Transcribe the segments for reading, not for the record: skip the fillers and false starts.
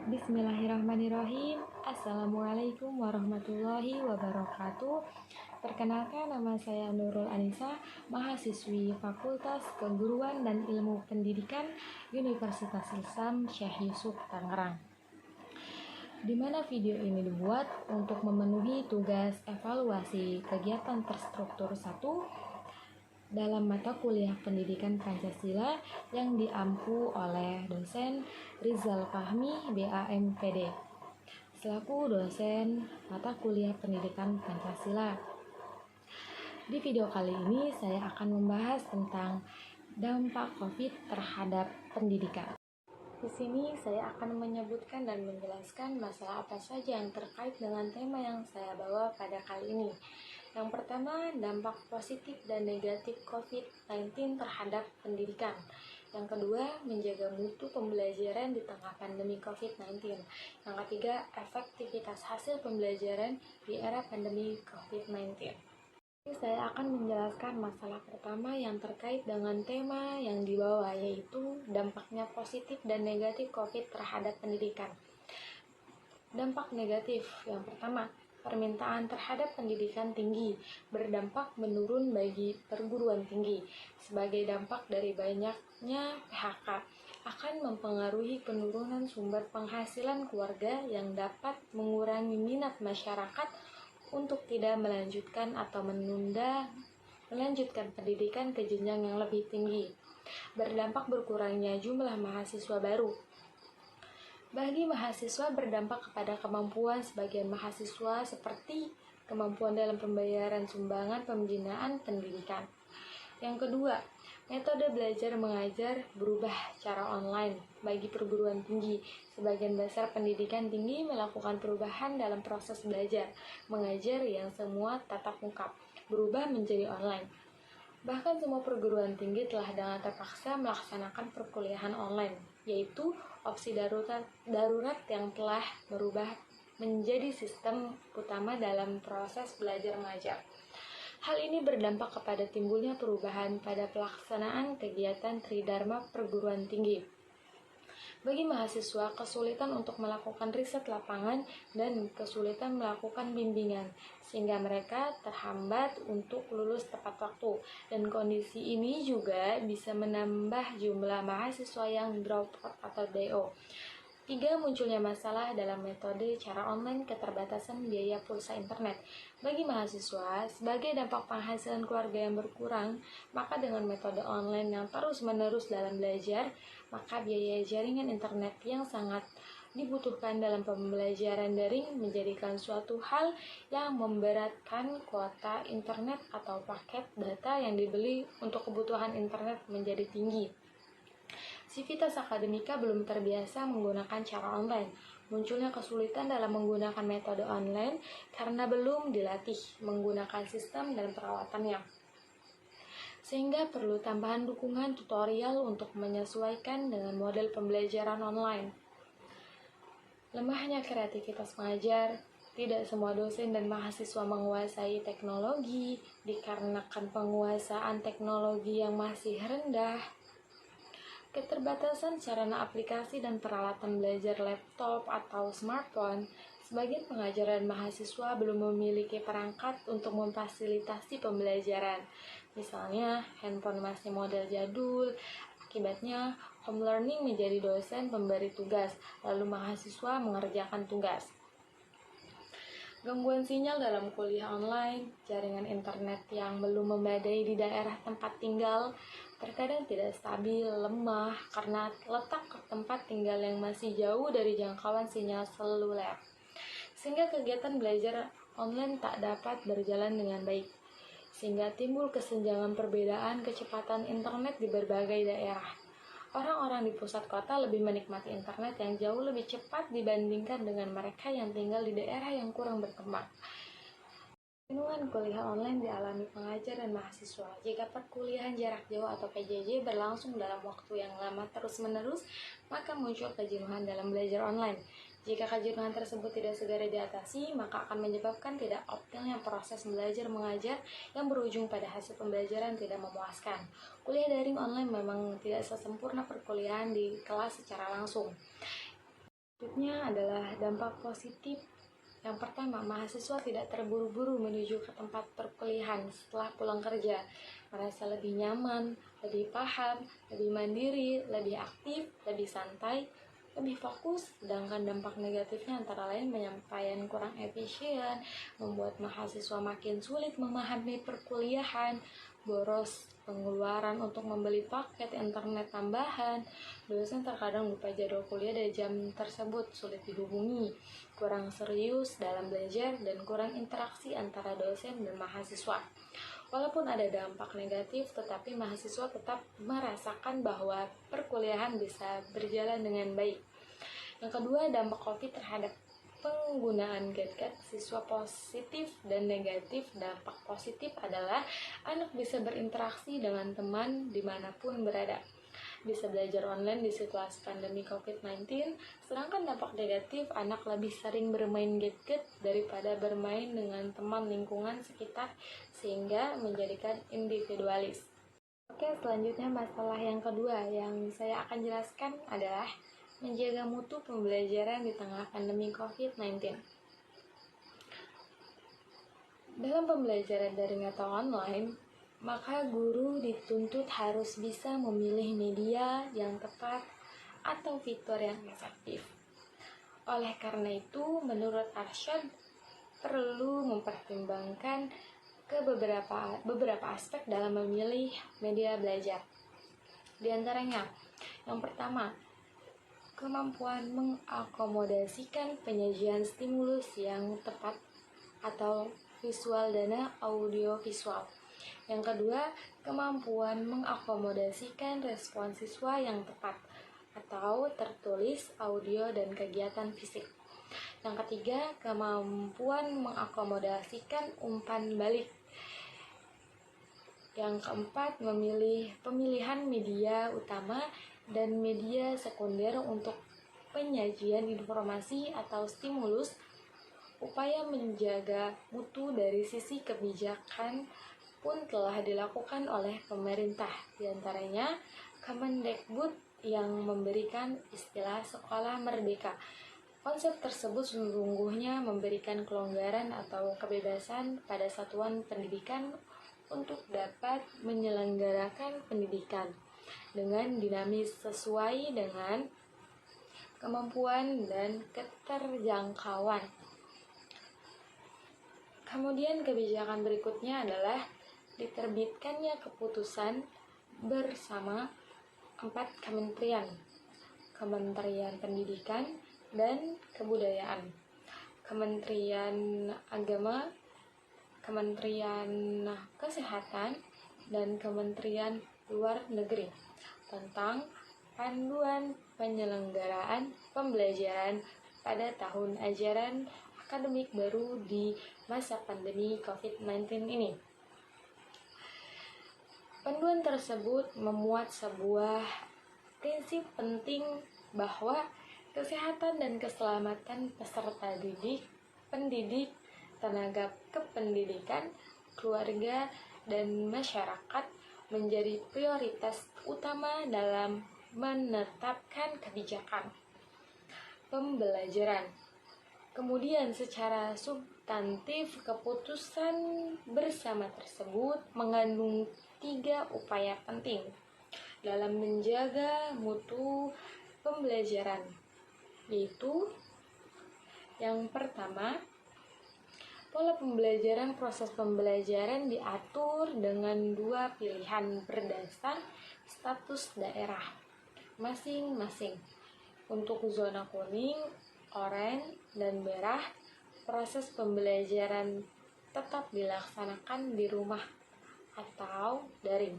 Bismillahirrahmanirrahim. Assalamualaikum warahmatullahi wabarakatuh. Perkenalkan, nama saya Nurul Anissa, mahasiswi Fakultas Keguruan dan Ilmu Pendidikan Universitas Islam Syekh Yusuf Tangerang. Di mana video ini dibuat untuk memenuhi tugas evaluasi kegiatan terstruktur 1 dalam mata kuliah Pendidikan Pancasila yang diampu oleh dosen Rizal Fahmi, BAMPD, selaku dosen mata kuliah Pendidikan Pancasila. Di video kali ini saya akan membahas tentang dampak COVID terhadap pendidikan. Di sini saya akan menyebutkan dan menjelaskan masalah apa saja yang terkait dengan tema yang saya bawa pada kali ini. Yang pertama, dampak positif dan negatif COVID-19 terhadap pendidikan. Yang kedua, menjaga mutu pembelajaran di tengah pandemi COVID-19. Yang ketiga, efektivitas hasil pembelajaran di era pandemi COVID-19. Saya akan menjelaskan masalah pertama yang terkait dengan tema yang dibawa, yaitu dampaknya positif dan negatif COVID terhadap pendidikan. Dampak negatif yang pertama, permintaan terhadap pendidikan tinggi berdampak menurun bagi perguruan tinggi. Sebagai dampak dari banyaknya PHK akan mempengaruhi penurunan sumber penghasilan keluarga yang dapat mengurangi minat masyarakat untuk tidak melanjutkan atau melanjutkan pendidikan ke jenjang yang lebih tinggi. Berdampak berkurangnya jumlah mahasiswa baru. Bagi mahasiswa, berdampak kepada kemampuan sebagian mahasiswa seperti kemampuan dalam pembayaran sumbangan pembinaan pendidikan. Yang kedua, metode belajar mengajar berubah cara online bagi perguruan tinggi. Sebagian besar pendidikan tinggi melakukan perubahan dalam proses belajar mengajar yang semua tatap muka berubah menjadi online. Bahkan semua perguruan tinggi telah dengan terpaksa melaksanakan perkuliahan online, yaitu opsi darurat yang telah berubah menjadi sistem utama dalam proses belajar mengajar. Hal ini berdampak kepada timbulnya perubahan pada pelaksanaan kegiatan Tridharma perguruan tinggi. Bagi mahasiswa, kesulitan untuk melakukan riset lapangan dan kesulitan melakukan bimbingan, sehingga mereka terhambat untuk lulus tepat waktu. Dan kondisi ini juga bisa menambah jumlah mahasiswa yang drop out atau DO. 3. Munculnya masalah dalam metode cara online, keterbatasan biaya pulsa internet. Bagi mahasiswa, sebagai dampak penghasilan keluarga yang berkurang, maka dengan metode online yang terus-menerus dalam belajar, maka biaya jaringan internet yang sangat dibutuhkan dalam pembelajaran daring menjadikan suatu hal yang memberatkan. Kuota internet atau paket data yang dibeli untuk kebutuhan internet menjadi tinggi. Sivitas akademika belum terbiasa menggunakan cara online. Munculnya kesulitan dalam menggunakan metode online karena belum dilatih menggunakan sistem dan peralatannya, sehingga perlu tambahan dukungan tutorial untuk menyesuaikan dengan model pembelajaran online. Lemahnya kreativitas mengajar. Tidak semua dosen dan mahasiswa menguasai teknologi dikarenakan penguasaan teknologi yang masih rendah. Keterbatasan sarana aplikasi dan peralatan belajar laptop atau smartphone. Sebagian pengajar dan mahasiswa belum memiliki perangkat untuk memfasilitasi pembelajaran. Misalnya, handphone masih model jadul. Akibatnya, home learning menjadi dosen pemberi tugas, lalu mahasiswa mengerjakan tugas. Gangguan sinyal dalam kuliah online, jaringan internet yang belum memadai di daerah tempat tinggal, terkadang tidak stabil, lemah karena letak tempat tinggal yang masih jauh dari jangkauan sinyal seluler, sehingga kegiatan belajar online tak dapat berjalan dengan baik, sehingga timbul kesenjangan perbedaan kecepatan internet di berbagai daerah. Orang-orang di pusat kota lebih menikmati internet yang jauh lebih cepat dibandingkan dengan mereka yang tinggal di daerah yang kurang berkembang. Jenuhan kuliah online dialami pengajar dan mahasiswa. Jika perkuliahan jarak jauh atau PJJ berlangsung dalam waktu yang lama terus-menerus, maka muncul kejenuhan dalam belajar online. Jika kejenuhan tersebut tidak segera diatasi, maka akan menyebabkan tidak optimalnya proses belajar mengajar yang berujung pada hasil pembelajaran tidak memuaskan. Kuliah daring online memang tidak sesempurna perkuliahan di kelas secara langsung. Di berikutnya adalah dampak positif. Yang pertama, mahasiswa tidak terburu-buru menuju ke tempat perkuliahan setelah pulang kerja, merasa lebih nyaman, lebih paham, lebih mandiri, lebih aktif, lebih santai, lebih fokus. Sedangkan dampak negatifnya antara lain penyampaian kurang efisien, membuat mahasiswa makin sulit memahami perkuliahan, boros pengeluaran untuk membeli paket internet tambahan, dosen terkadang lupa jadwal kuliah dari jam tersebut, sulit dihubungi, kurang serius dalam belajar, dan kurang interaksi antara dosen dan mahasiswa. Walaupun ada dampak negatif, tetapi mahasiswa tetap merasakan bahwa perkuliahan bisa berjalan dengan baik. Yang kedua, dampak COVID terhadap penggunaan gadget siswa positif dan negatif. Dampak positif adalah anak bisa berinteraksi dengan teman dimanapun berada, bisa belajar online di situasi pandemi COVID-19, sedangkan dampak negatif, anak lebih sering bermain gadget daripada bermain dengan teman lingkungan sekitar sehingga menjadikan individualis. Oke, selanjutnya masalah yang kedua yang saya akan jelaskan adalah menjaga mutu pembelajaran di tengah pandemi COVID-19. Dalam pembelajaran daring atau online, maka guru dituntut harus bisa memilih media yang tepat atau fitur yang efektif. Oleh karena itu, menurut Arsyad, perlu mempertimbangkan ke beberapa aspek dalam memilih media belajar. Di antaranya, yang pertama, kemampuan mengakomodasikan penyajian stimulus yang tepat atau visual dan audio visual. Yang kedua, kemampuan mengakomodasikan respon siswa yang tepat atau tertulis, audio, dan kegiatan fisik. Yang ketiga, kemampuan mengakomodasikan umpan balik. Yang keempat, pemilihan media utama dan media sekunder untuk penyajian informasi atau stimulus. Upaya menjaga mutu dari sisi kebijakan pun telah dilakukan oleh pemerintah, diantaranya Kemendikbud yang memberikan istilah sekolah merdeka. Konsep tersebut sesungguhnya memberikan kelonggaran atau kebebasan pada satuan pendidikan untuk dapat menyelenggarakan pendidikan dengan dinamis sesuai dengan kemampuan dan keterjangkauan. Kemudian kebijakan berikutnya adalah diterbitkannya keputusan bersama 4 kementerian: Kementerian Pendidikan dan Kebudayaan, Kementerian Agama, Kementerian Kesehatan, dan Kementerian Luar Negeri tentang panduan penyelenggaraan pembelajaran pada tahun ajaran akademik baru di masa pandemi COVID-19 ini. Panduan tersebut memuat sebuah prinsip penting bahwa kesehatan dan keselamatan peserta didik, pendidik, tenaga kependidikan, keluarga, dan masyarakat menjadi prioritas utama dalam menetapkan kebijakan pembelajaran. Kemudian secara substantif, keputusan bersama tersebut mengandung 3 upaya penting dalam menjaga mutu pembelajaran, yaitu yang pertama, pola pembelajaran. Proses pembelajaran diatur dengan 2 pilihan berdasar status daerah masing-masing. Untuk zona kuning, oranye, dan merah, proses pembelajaran tetap dilaksanakan di rumah atau daring.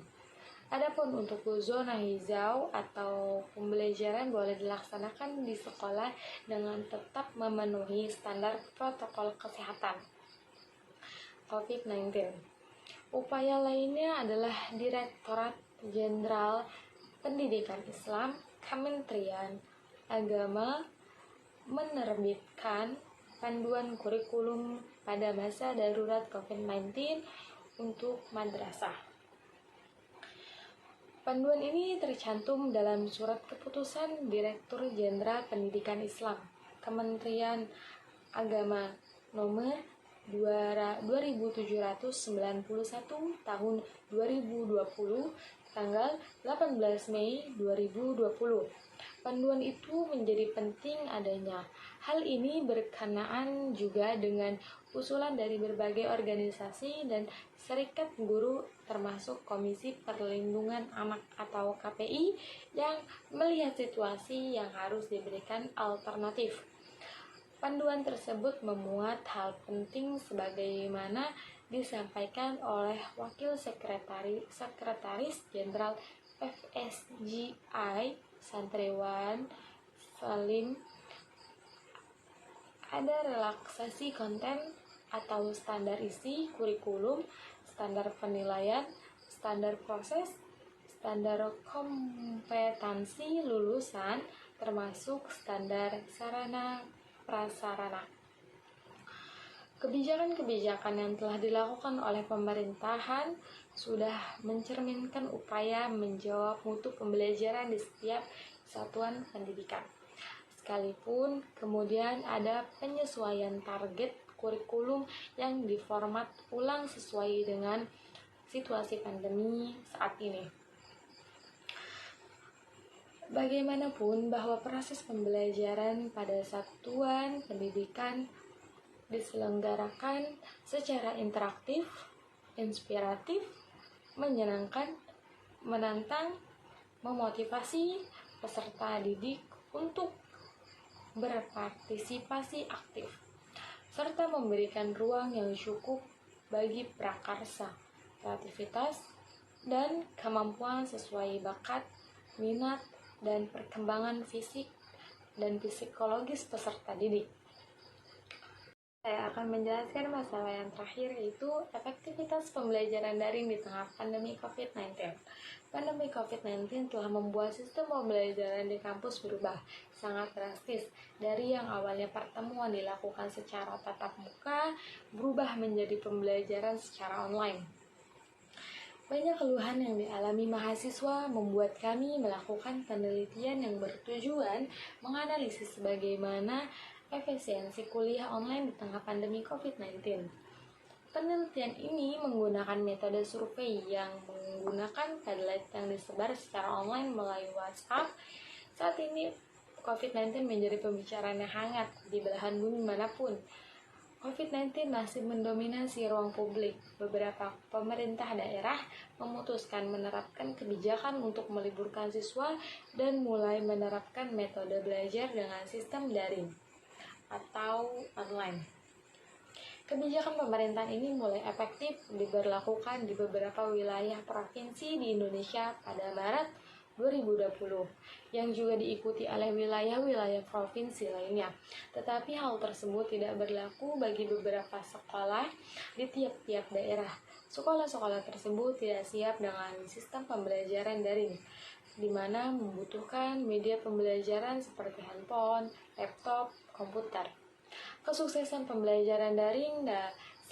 Adapun untuk zona hijau atau pembelajaran boleh dilaksanakan di sekolah dengan tetap memenuhi standar protokol kesehatan COVID-19. Upaya lainnya adalah Direktorat Jenderal Pendidikan Islam, Kementerian Agama menerbitkan panduan kurikulum pada masa darurat COVID-19 untuk madrasah. Panduan ini tercantum dalam Surat Keputusan Direktur Jenderal Pendidikan Islam Kementerian Agama nomor 2791 tahun 2020 tanggal 18 Mei 2020. Panduan itu menjadi penting adanya. Hal ini berkenaan juga dengan usulan dari berbagai organisasi dan serikat guru termasuk Komisi Perlindungan Anak atau KPI yang melihat situasi yang harus diberikan alternatif. Panduan tersebut memuat hal penting sebagaimana disampaikan oleh Wakil Sekretaris Jenderal FSGI Santriwan Salim. Ada relaksasi konten atau standar isi kurikulum, standar penilaian, standar proses, standar kompetensi lulusan, termasuk standar sarana prasarana. Kebijakan-kebijakan yang telah dilakukan oleh pemerintahan sudah mencerminkan upaya menjawab mutu pembelajaran di setiap satuan pendidikan. Sekalipun kemudian ada penyesuaian target kurikulum yang diformat ulang sesuai dengan situasi pandemi saat ini. Bagaimanapun bahwa proses pembelajaran pada satuan pendidikan diselenggarakan secara interaktif, inspiratif, menyenangkan, menantang, memotivasi peserta didik untuk berpartisipasi aktif, serta memberikan ruang yang cukup bagi prakarsa, kreativitas, dan kemampuan sesuai bakat, minat, dan perkembangan fisik dan psikologis peserta didik. Saya akan menjelaskan masalah yang terakhir, yaitu efektivitas pembelajaran daring di tengah pandemi COVID-19. Pandemi COVID-19 telah membuat sistem pembelajaran di kampus berubah sangat drastis. Dari yang awalnya pertemuan dilakukan secara tatap muka, berubah menjadi pembelajaran secara online. Banyak keluhan yang dialami mahasiswa membuat kami melakukan penelitian yang bertujuan menganalisis bagaimana efisiensi kuliah online di tengah pandemi COVID-19. Penelitian ini menggunakan metode survei yang menggunakan padlet yang disebar secara online melalui WhatsApp. Saat ini COVID-19 menjadi pembicaraan yang hangat di belahan bumi manapun. COVID-19 masih mendominasi ruang publik. Beberapa pemerintah daerah memutuskan menerapkan kebijakan untuk meliburkan siswa dan mulai menerapkan metode belajar dengan sistem daring atau online. Kebijakan pemerintahan ini mulai efektif diberlakukan di beberapa wilayah provinsi di Indonesia pada Maret 2020, yang juga diikuti oleh wilayah-wilayah provinsi lainnya. Tetapi hal tersebut tidak berlaku bagi beberapa sekolah di tiap-tiap daerah. Sekolah-sekolah tersebut tidak siap dengan sistem pembelajaran daring, di mana membutuhkan media pembelajaran seperti handphone, laptop, komputer. Kesuksesan pembelajaran daring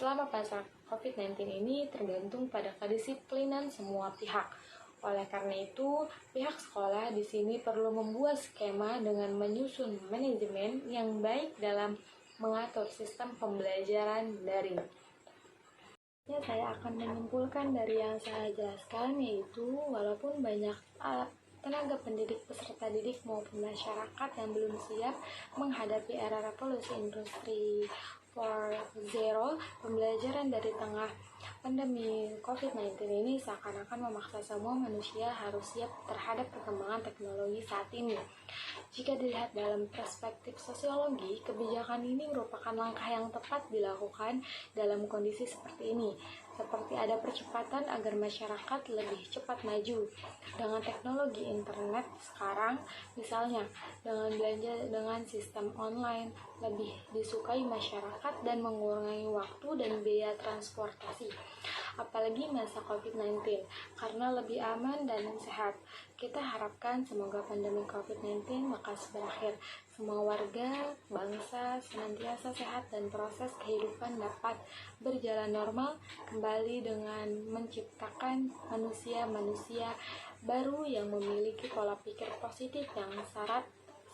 selama masa COVID-19 ini tergantung pada kedisiplinan semua pihak. Oleh karena itu, pihak sekolah di sini perlu membuat skema dengan menyusun manajemen yang baik dalam mengatur sistem pembelajaran daring. Saya akan menyimpulkan dari yang saya jelaskan, yaitu walaupun banyak tenaga pendidik, peserta didik maupun masyarakat yang belum siap menghadapi era revolusi industri 4.0, pembelajaran dari tengah pandemi COVID-19 ini seakan-akan memaksa semua manusia harus siap terhadap perkembangan teknologi saat ini. Jika dilihat dalam perspektif sosiologi, kebijakan ini merupakan langkah yang tepat dilakukan dalam kondisi seperti ini, seperti ada percepatan agar masyarakat lebih cepat maju. Dengan teknologi internet sekarang, misalnya dengan belanja dengan sistem online, lebih disukai masyarakat dan mengurangi waktu dan biaya transportasi. Apalagi masa COVID-19, karena lebih aman dan sehat. Kita harapkan semoga pandemi COVID-19 lekas berakhir. Semua warga, bangsa senantiasa sehat dan proses kehidupan dapat berjalan normal kembali dengan menciptakan manusia-manusia baru yang memiliki pola pikir positif yang syarat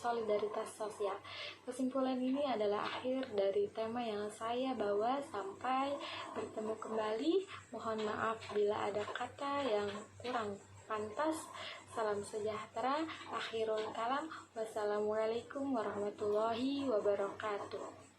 solidaritas sosial. Kesimpulan ini adalah akhir dari tema yang saya bawa. Sampai bertemu kembali. Mohon maaf bila ada kata yang kurang pantas. Salam sejahtera. Akhirul kalam. Wassalamualaikum warahmatullahi wabarakatuh.